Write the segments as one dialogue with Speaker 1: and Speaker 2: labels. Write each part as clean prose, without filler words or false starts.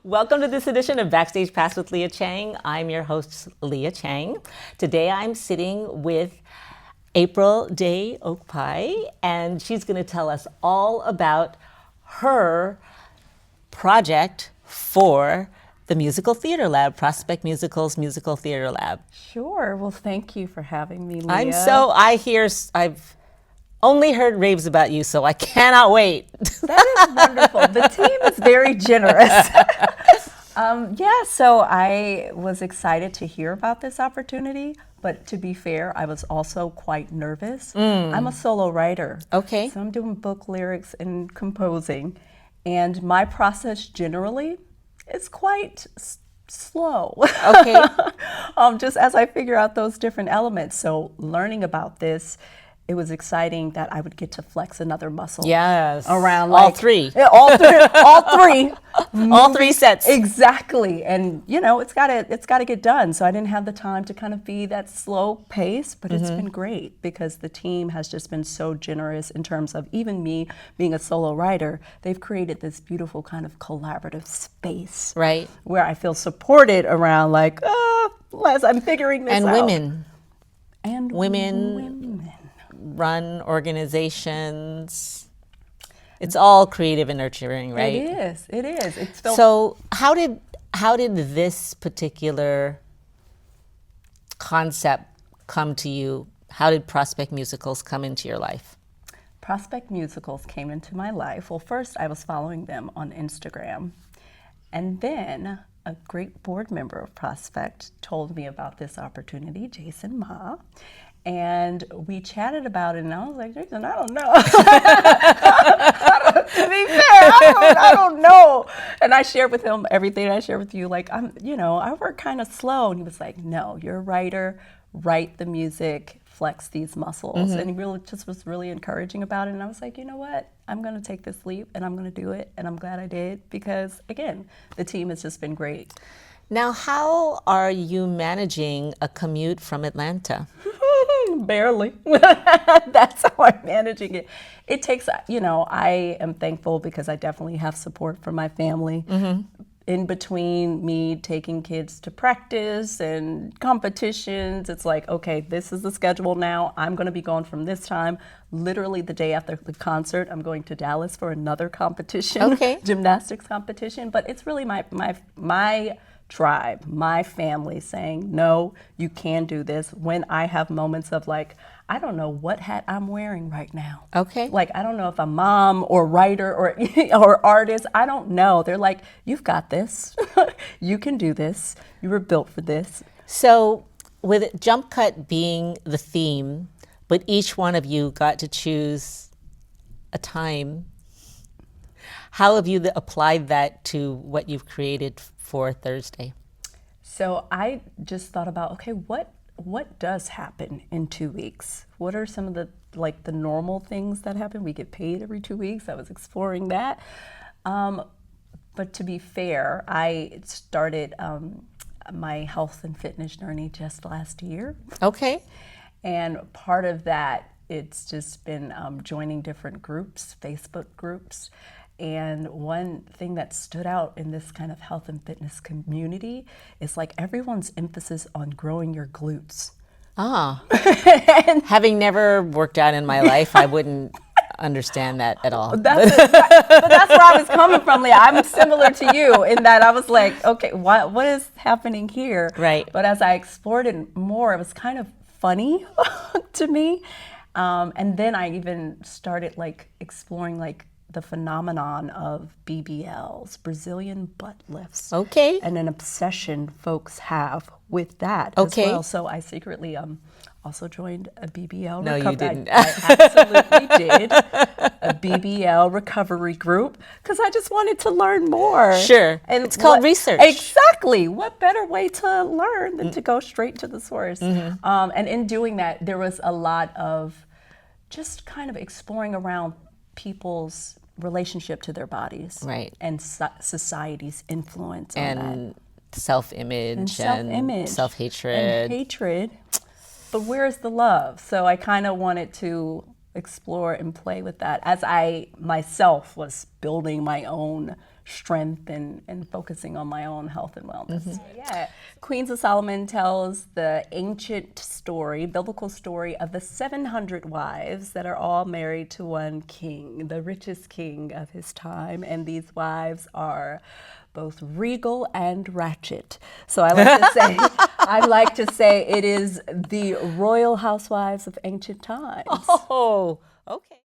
Speaker 1: Welcome to this edition of Backstage Pass with Leah Chang. I'm your host, Leah Chang. Today I'm sitting with April Dae Okpwae, and she's going to tell us all about her project for the Musical Theater Lab, Prospect Musical's Musical Theater Lab.
Speaker 2: Sure. Well, thank you for having me, Leah.
Speaker 1: I've only heard raves about you, so I cannot wait.
Speaker 2: That is wonderful. The team is very generous. So I was excited to hear about this opportunity, but to be fair, I was also quite nervous. I'm a solo writer.
Speaker 1: Okay.
Speaker 2: So I'm doing book lyrics and composing, and my process generally is quite slow.
Speaker 1: Okay.
Speaker 2: Just as I figure out those different elements. So learning about this, it was exciting that I would get to flex another muscle.
Speaker 1: Yes.
Speaker 2: Around
Speaker 1: all three.
Speaker 2: Yeah, all three.
Speaker 1: All three sets.
Speaker 2: Exactly. And it's gotta get done. So I didn't have the time to kind of be that slow pace, but it's been great because the team has just been so generous in terms of even me being a solo writer. They've created this beautiful kind of collaborative space.
Speaker 1: Right.
Speaker 2: Where I feel supported around as I'm figuring this
Speaker 1: And
Speaker 2: out.
Speaker 1: women run organizations. It's all creative and nurturing, right?
Speaker 2: It is.
Speaker 1: So how did this particular concept come to you? How did Prospect Musicals come into your life?
Speaker 2: Prospect Musicals came into my life. Well, first I was following them on Instagram, and then a great board member of Prospect told me about this opportunity, Jason Ma, and we chatted about it, and I was like, Jason, I don't know. To be fair, I don't know. And I shared with him everything I shared with you, I work kind of slow, and he was like, no, you're a writer, write the music, flex these muscles. And he really just was really encouraging about it. And I was like, you know what? I'm going to take this leap and I'm going to do it. And I'm glad I did because, again, the team has just been great.
Speaker 1: Now, how are you managing a commute from Atlanta?
Speaker 2: Barely. That's how I'm managing it. It takes, I am thankful because I definitely have support from my family. In between me taking kids to practice and competitions, it's like, okay, this is the schedule now. I'm going to be gone from this time. Literally the day after the concert, I'm going to Dallas for another competition, gymnastics competition. But it's really my tribe, my family saying, no, you can do this. When I have moments of I don't know what hat I'm wearing right now.
Speaker 1: Okay.
Speaker 2: I don't know if I'm mom or writer or artist. I don't know. They're like, you've got this. You can do this. You were built for this.
Speaker 1: So with Jump Cut being the theme, but each one of you got to choose a time, how have you applied that to what you've created for Thursday?
Speaker 2: So I just thought about, okay, what does happen in 2 weeks? What are some of the normal things that happen? We get paid every 2 weeks. I was exploring that. But to be fair, I started my health and fitness journey just last year.
Speaker 1: Okay.
Speaker 2: And part of that, it's just been joining different groups, Facebook groups. And one thing that stood out in this kind of health and fitness community is everyone's emphasis on growing your glutes.
Speaker 1: Having never worked out in my life, I wouldn't understand that at all.
Speaker 2: But that's where I was coming from, Leah. I'm similar to you in that I was like, okay, what is happening here?
Speaker 1: Right.
Speaker 2: But as I explored it more, it was kind of funny to me. And then I even started exploring the phenomenon of BBLs, Brazilian butt lifts.
Speaker 1: Okay.
Speaker 2: And an obsession folks have with that
Speaker 1: Okay.
Speaker 2: as well. So I secretly also joined a BBL
Speaker 1: No,
Speaker 2: recovery.
Speaker 1: you didn't.
Speaker 2: I absolutely did. A BBL recovery group because I just wanted to learn more.
Speaker 1: Sure.
Speaker 2: And
Speaker 1: it's called research.
Speaker 2: Exactly. What better way to learn than to go straight to the source? And in doing that, there was a lot of just kind of exploring around people's relationship to their bodies,
Speaker 1: right,
Speaker 2: and society's influence on
Speaker 1: and self-image
Speaker 2: and
Speaker 1: self-hatred
Speaker 2: and hatred. But where's the love? So I kind of wanted to explore and play with that as I myself was building my own strength and focusing on my own health and wellness. Yeah, Queens of Solomon tells the ancient story, biblical story of the 700 wives that are all married to one king, the richest king of his time, and these wives are both regal and ratchet. So I like to say it is the royal housewives of ancient times.
Speaker 1: Oh, okay.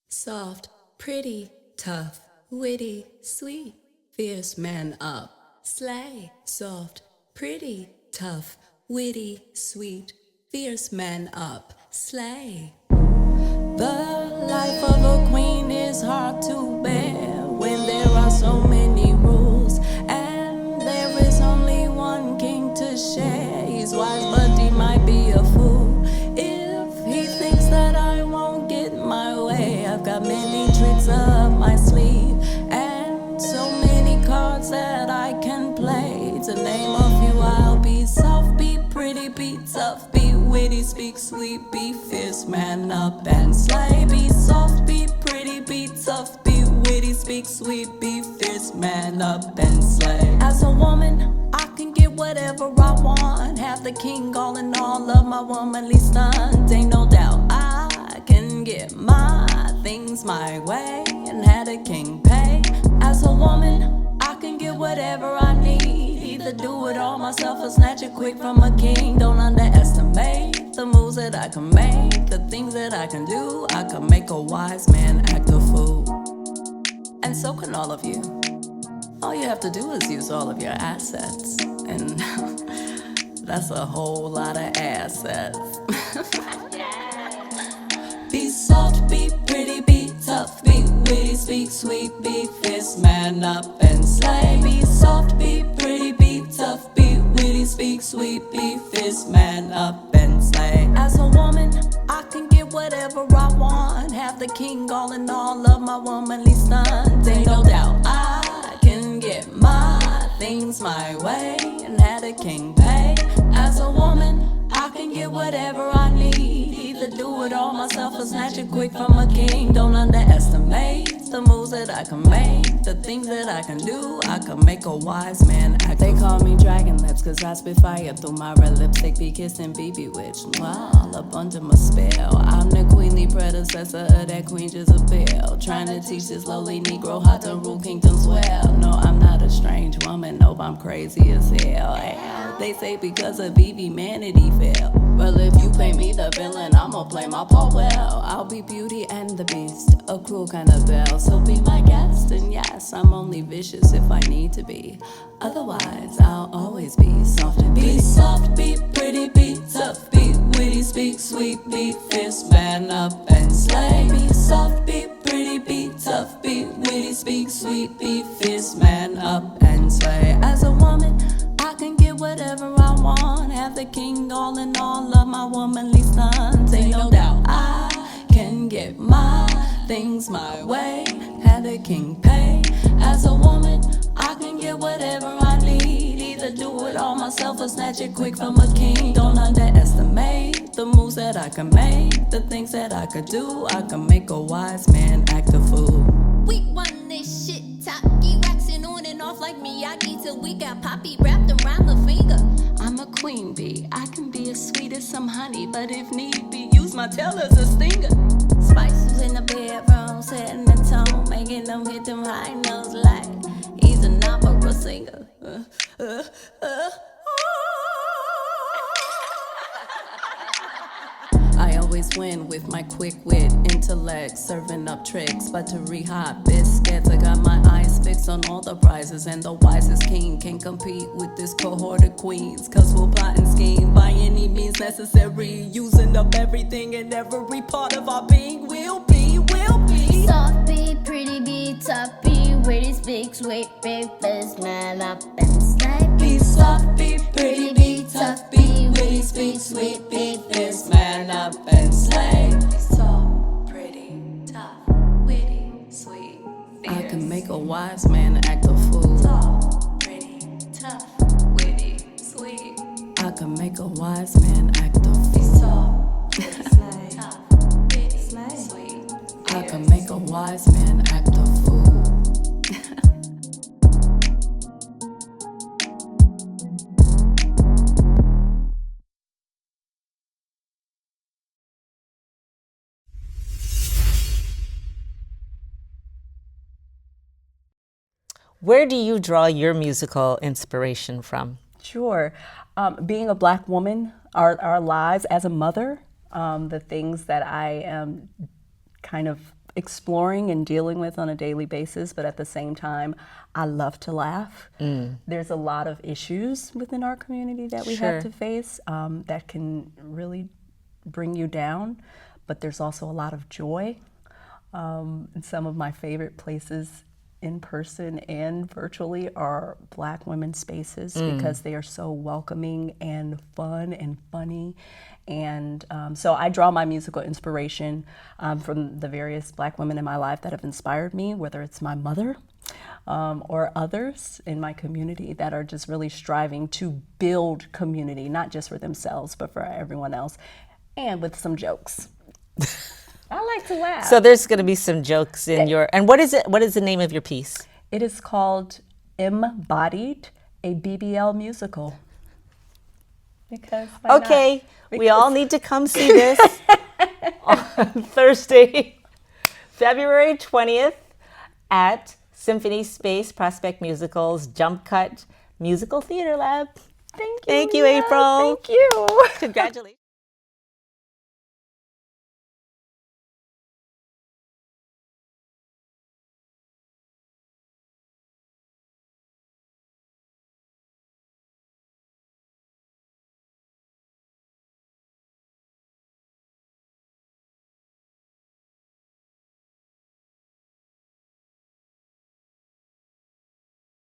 Speaker 3: Soft, pretty, tough, witty, sweet, fierce man up, slay. Soft, pretty, tough, witty, sweet, fierce man up, slay. The life of a queen is hard to bear when there are so many rules and there is only one king to share. He's wise, but he might be a fool if he thinks that I won't get my way. I've got many tricks up my sleeve and so many cards that I can play. To name a few, I'll be soft, be pretty, be tough, be witty, speak sweet, be fierce, man up and slay. Be soft, be pretty, be tough, be witty, speak sweet, be fierce, man up and slay. As a woman, I can get whatever I want, have the king all in all of my womanly stunts. Ain't no doubt I can get my things my way and have the king pay. As a woman, I can get whatever I need, either do it all myself or snatch it quick from a king. Don't underestimate the moves that I can make, the things that I can do. I can make a wise man act a fool, and so can all of you. All you have to do is use all of your assets, and that's a whole lot of assets. Be soft, be pretty, be tough, be witty, speak sweet, be fierce, man up and slay. Be soft, be pretty, be tough, be witty, speak sweet, be fierce, man up and slay. As a woman, I can get whatever I want, have the king all in all of my womanly stunts. Ain't no doubt I can get my things my way and have the king pay. As a woman, I can get whatever I need, either do it all myself or snatch it quick from a king. Don't underestimate the moves that I can make, the things that I can do. I can make a wise man act. They call me dragon lips cause I spit fire through my red lipstick, be kissed and be bewitched. Wow, all up under my spell. I'm the queenly predecessor of that Queen Jezebel, trying to teach this lowly Negro how to rule kingdoms well. No, I'm not a strange woman, nope, I'm crazy as hell. They say because of humanity fail. Well, if you play me the villain, I'ma play my part well. I'll be Beauty and the Beast, a cruel kind of belle. So be my guest, and yes, I'm only vicious if I need to be. Otherwise, I'll always be soft and pretty. Be soft, be pretty, be tough, be witty, speak sweet, be fierce, man up and slay. Be soft, be pretty, be tough, be witty, speak sweet, be fierce, man up and slay. As a woman, I can get whatever I want, have the king all in all of my womanly stunts. Ain't no doubt I can get my things my way, have the king pay. As a woman, I can get whatever I need, either do it all myself or snatch it quick from a king. Don't underestimate the moves that I can make, the things that I could do. I can make a wise man act a fool.
Speaker 4: We run this shit talkie, waxing on and off like Miyagi till we got Poppy wrapped around the finger.
Speaker 3: I'm a queen bee, I can be as sweet as some honey, but if need be, use my tail as a stinger.
Speaker 4: Spices in the bedroom, setting the tone, making them hit them high notes like he's an opera singer.
Speaker 3: I always win with my quick wit, intellect, serving up tricks, buttery hot biscuits. I got my eyes fixed on all the prizes, and the wisest king can't compete with this cohort of queens. Cause we'll plot and scheme by any means necessary, using up everything and every part of our being. Will be
Speaker 4: Soft, be pretty, be tough, be witty, speak sweet, be fierce, man up and slay.
Speaker 3: Be soft, be pretty, be tough, be witty, speak sweet, be fierce, man up and slay. Soft, pretty, tough. make a wise man act a fool.
Speaker 4: Soft, pretty, tough, witty, sweet.
Speaker 3: I can make a wise man act a fool.
Speaker 4: Soft, slay, tough, witty, sweet.
Speaker 3: I can make a wise man act a fool.
Speaker 1: Where do you draw your musical inspiration from?
Speaker 2: Sure. Being a Black woman, our lives as a mother, the things that I am kind of exploring and dealing with on a daily basis, but at the same time, I love to laugh. There's a lot of issues within our community that we have to face that can really bring you down, but there's also a lot of joy. And some of my favorite places in person and virtually are Black women's spaces because they are so welcoming and fun and funny. And so I draw my musical inspiration from the various Black women in my life that have inspired me, whether it's my mother or others in my community that are just really striving to build community, not just for themselves, but for everyone else, and with some jokes. I like to laugh.
Speaker 1: So there's going to be some jokes in your, and what is it? What is the name of your piece?
Speaker 2: It is called Embodied, a BBL musical. Because why
Speaker 1: Okay,
Speaker 2: not?
Speaker 1: we all need to come see this on Thursday, February 20th at Symphony Space Prospect Musicals Jump Cut Musical Theater Lab.
Speaker 2: Thank you.
Speaker 1: Thank you,
Speaker 2: Leah.
Speaker 1: April.
Speaker 2: Thank you.
Speaker 1: Congratulations.